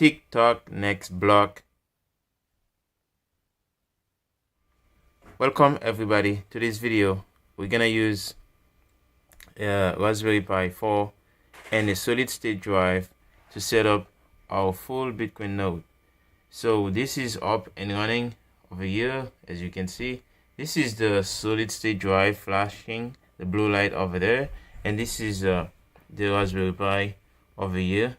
TikTok next block. Welcome everybody to this video. We're gonna use Raspberry Pi 4 and a solid state drive to set up our full Bitcoin node. So this is up and running over here. As you can see, this is the solid state drive flashing the blue light over there, and this is the Raspberry Pi over here,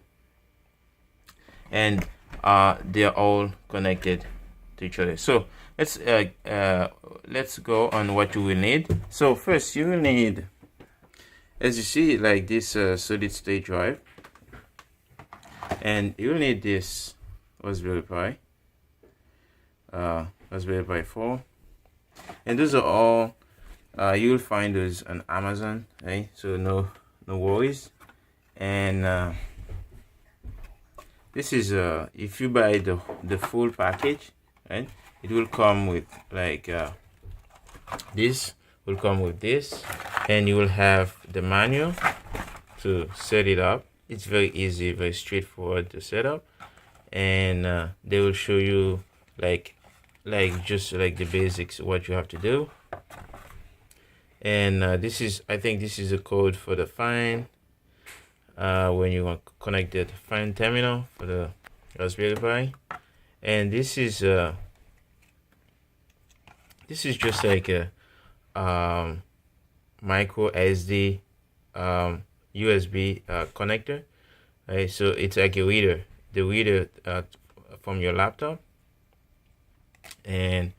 and they're all connected to each other. So let's go on what you will need. So first you will need, as you see, like this solid state drive, and you will need this Raspberry Pi, Raspberry Pi 4, and those are all you'll find those on Amazon, right? So no worries. And this is if you buy the full package, right, it will come with like this will come with this, and you will have the manual to set it up. It's very easy, very straightforward to set up, and they will show you like just like the basics, what you have to do. And this is, I think this is a code for the find when you want to connect the find terminal for the Raspberry Pi. And this is just like a micro SD USB connector, right? So it's like a reader, the reader from your laptop. And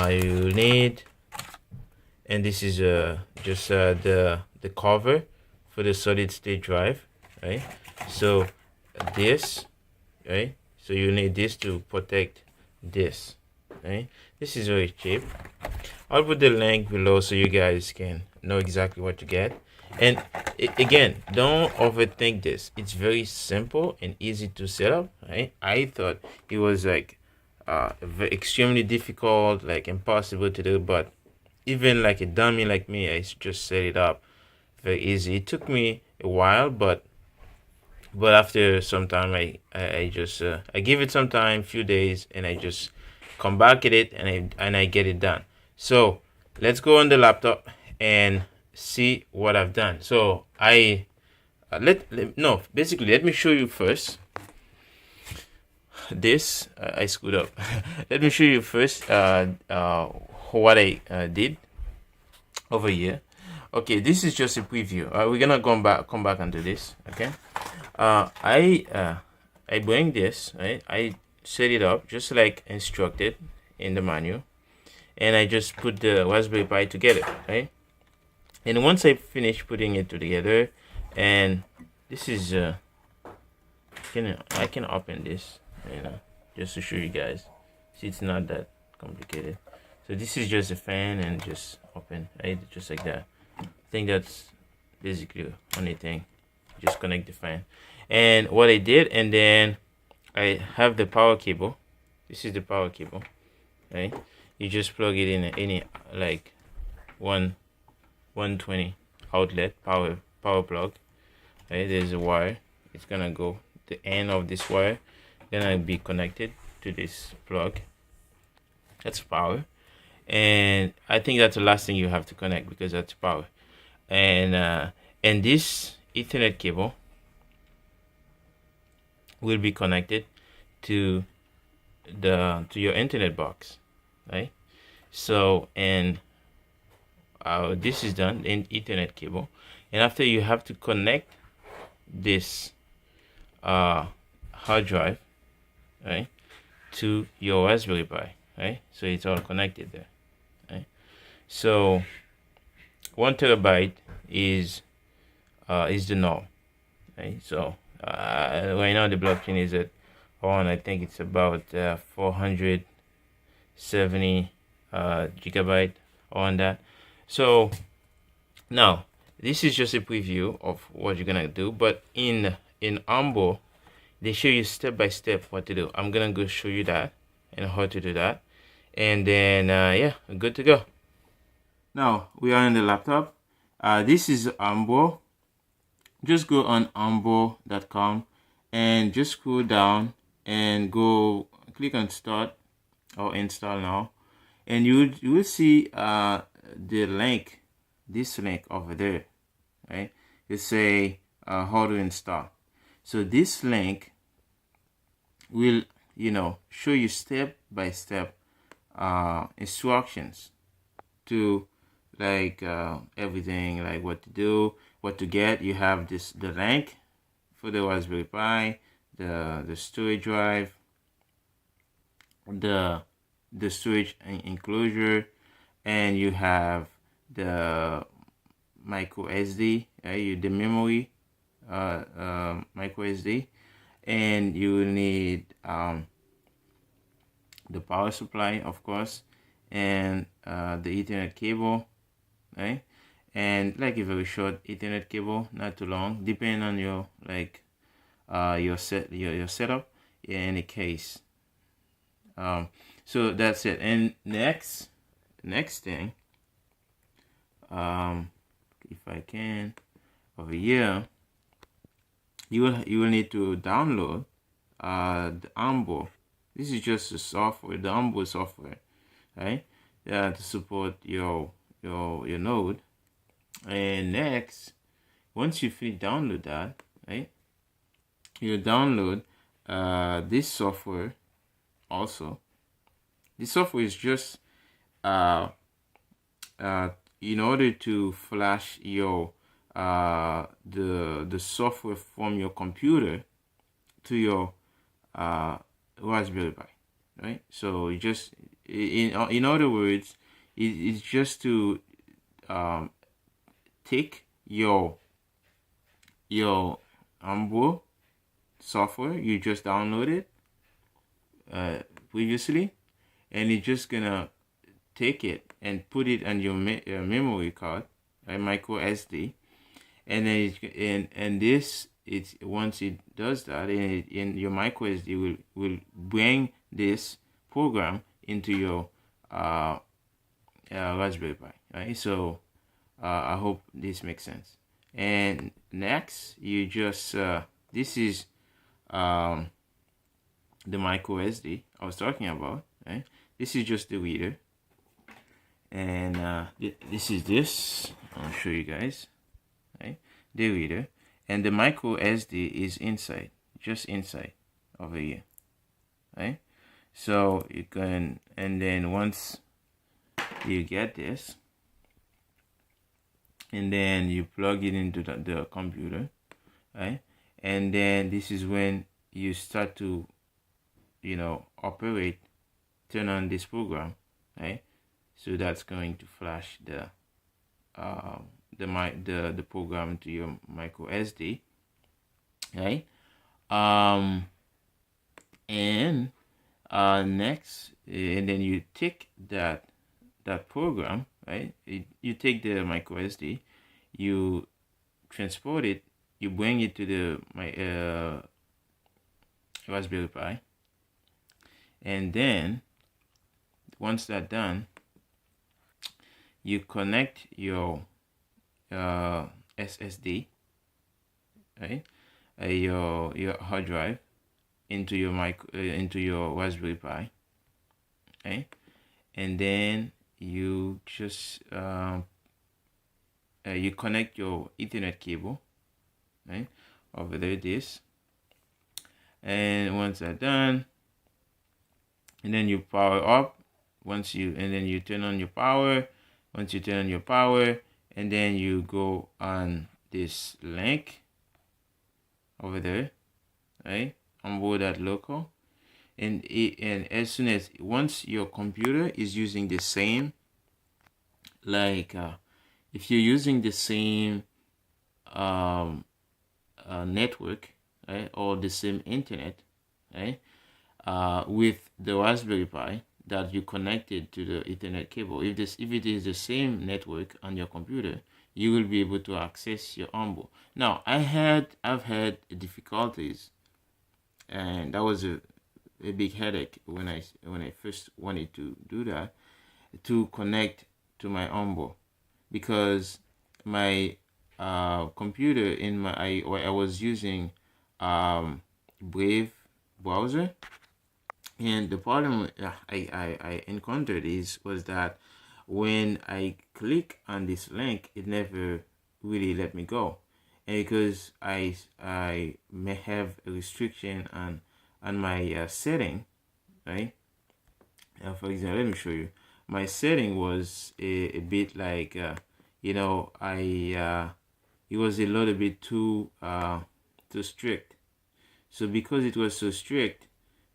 you need, and this is just the cover for the solid state drive, right? So this, right? So you need this to protect this, right? This is very cheap. I'll put the link below so you guys can know exactly what to get. And again, don't overthink this. It's very simple and easy to set up, right? I thought it was like extremely difficult, like impossible to do, but even like a dummy like me, I just set it up very easy. It took me a while, but after some time, I just I give it some time, few days, and I just come back at it, and I get it done. So let's go on the laptop and see what I've done. So basically let me show you first this. I screwed up. Let me show you first what I did over here. Okay, this is just a preview. We're gonna come back onto this. Okay, I bring this, right? I set it up just like instructed in the manual, and I just put the Raspberry Pi together, right? And once I finish putting it together, and this is I can open this, just to show you guys. See, it's not that complicated. So this is just a fan, and just open, right? Just like that. I think that's basically the only thing. Just connect the fan. And what I did, and then I have the power cable. This is the power cable, right? You just plug it in any like 120 outlet power plug, right? There's a wire. It's gonna go, the end of this wire gonna be connected to this plug. That's power, and I think that's the last thing you have to connect, because that's power. And this Ethernet cable will be connected to your internet box, right? So, and this is done in Ethernet cable, and after you have to connect this hard drive, right, to your Raspberry Pi, right? So it's all connected there, right? So 1 terabyte is the norm, right? So right now the blockchain is at I think it's about 470 gigabyte on that. So now this is just a preview of what you're gonna do, but in Ambo they show you step by step what to do. I'm gonna go show you that and how to do that, and then yeah, good to go. Now we are on the laptop. This is Ambo. Just go on ambo.com and just scroll down and go click on start or install now, and you will see the link, this link over there, right? It say how to install. So this link will show you step by step instructions to like everything, like what to do, what to get. You have the link for the Raspberry Pi, the storage drive, the storage enclosure, and you have the micro SD, the memory micro SD, and you will need the power supply, of course, and the Ethernet cable, right? And like a very short Ethernet cable, not too long, depending on your like your setup in any case. So that's it. And next thing, if I can, over here, you will need to download the Ambo. This is just the software, the Ambo software, right? To support your node. And next, once you finish download that, right, you download this software also. This software is just in order to flash your the software from your computer to your Raspberry Pi, right? So you just in other words, it's just to take your Ambo software you just downloaded previously, and it's just gonna take it and put it on your memory card, a micro SD, and then this, it's once it does that, and in your micro SD will bring this program into your Raspberry Pi, right? So I hope this makes sense. And next, you just this is the micro SD I was talking about, right? This is just the reader, and this is this. I'll show you guys, right? The reader, and the micro SD is inside, just inside over here, right? So you can, and then once you get this, and then you plug it into the computer, right? And then this is when you start to operate, turn on this program, right? So that's going to flash the program to your micro SD, right? And next, and then you take that program, right? You take the micro SD, you transport it, you bring it to the Raspberry Pi, and then once that's done, you connect your SSD, right? Your hard drive into your into your Raspberry Pi, right? And then you just you connect your Ethernet cable, right, over there, this, and once that's done, and then you power up, and then you turn on your power. Once you turn on your power, and then you go on this link over there, right, on board that local, and as soon as once your computer is using the same, like if you're using the same network, right, or the same internet, right, with the Raspberry Pi that you connected to the Ethernet cable, if it is the same network on your computer, you will be able to access your Ambo. Now, I've had difficulties, and that was a big headache when I first wanted to do that, to connect to my Ambo, because my computer I was using Brave browser. And the problem I encountered was that when I click on this link, it never really let me go, and because I may have a restriction on my setting, right? For example, let me show you. My setting was a bit like it was a little bit too strict. So because it was so strict,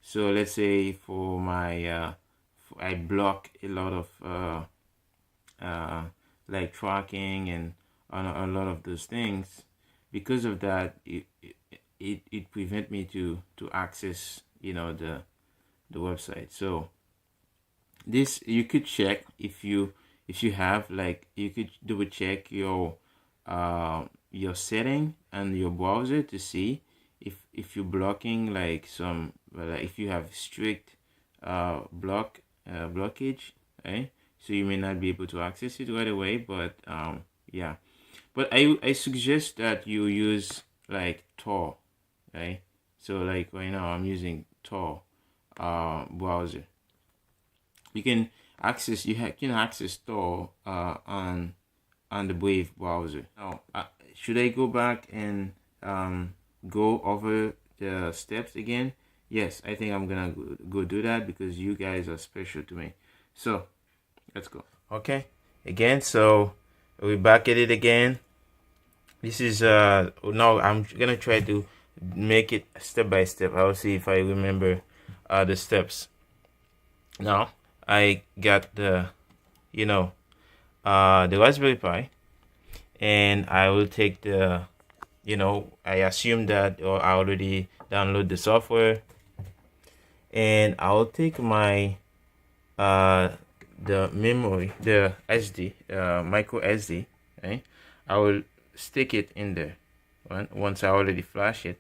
so let's say for my I block a lot of like tracking and a lot of those things. Because of that, it prevent me to access the website. So this you could check if you have, like, you could double check your setting and your browser to see if you're blocking like some, like if you have strict blockage, right? So you may not be able to access it right away, but yeah. But I suggest that you use like Tor, right? So like right now I'm using Tor browser. You can access Tor on the Brave browser. Now, should I go back and go over the steps again? Yes, I think I'm gonna go do that because you guys are special to me. So let's go. Okay, again, so we're back at it again. This is now I'm gonna try to make it step by step. I'll see if I remember the steps. Now I got the the Raspberry Pi, and I will take the I assume that, or I already download the software, and I'll take my the memory, the SD, micro SD, right? I will stick it in there. Once I already flash it,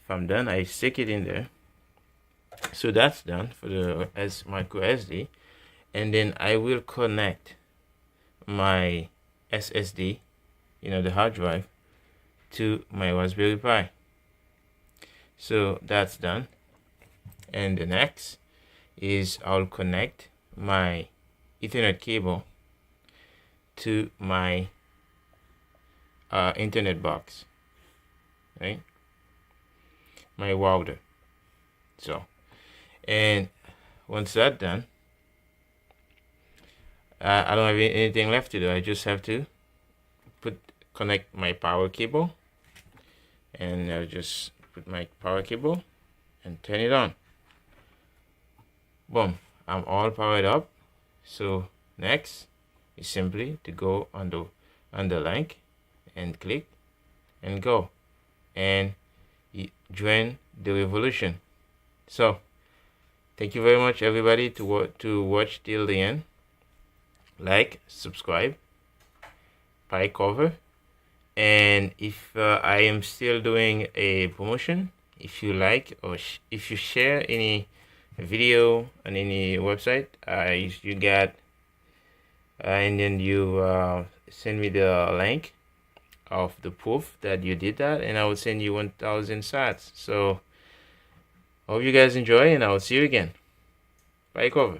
if I'm done, I stick it in there. So that's done for the micro SD, and then I will connect my SSD, the hard drive, to my Raspberry Pi. So that's done, and the next is I'll connect my Ethernet cable to my internet box, right? My router. So, and once that's done, I don't have anything left to do. I just have to connect my power cable, and I'll just put my power cable and turn it on. Boom, I'm all powered up. So next is simply to go on the link and click and go and join the revolution. So thank you very much, everybody, to watch till the end. Like, subscribe, PieCover, and if I am still doing a promotion, if you like, or if you share any video on any website, you got and then you send me the link of the proof that you did that, and I will send you 1,000 sats. So hope you guys enjoy, and I will see you again. PieCover.